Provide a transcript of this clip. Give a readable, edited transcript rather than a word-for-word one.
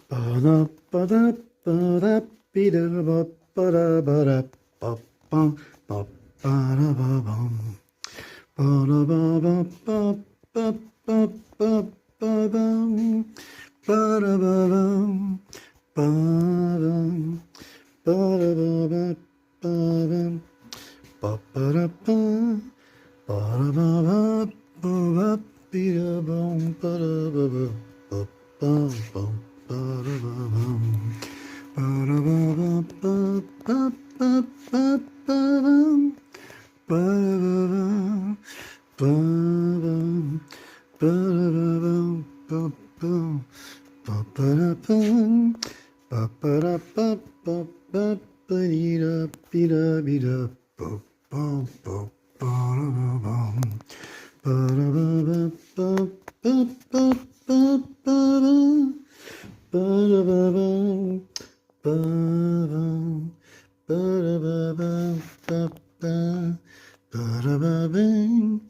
Ba-da, ba-da, ba-da, be-da, ba, ba-da, ba-da, ba, bum, ba, ba-da, ba, bum. Ba-da, ba, ba, ba, ba, ba, ba, ba, bum. Ba-da, ba, bum. Ba-dum. Ba-da, ba, ba, ba-dum. Ba-ba-da, ba. Ba-da, ba, ba, ba, be-da, bum, ba-da, ba, ba, ba, bum, bum. Ba-da, ba, bum. Ba-da-ba-bum, ba-bum, ba-da-ba-bum, ba-ba, ba-da-ba-bing,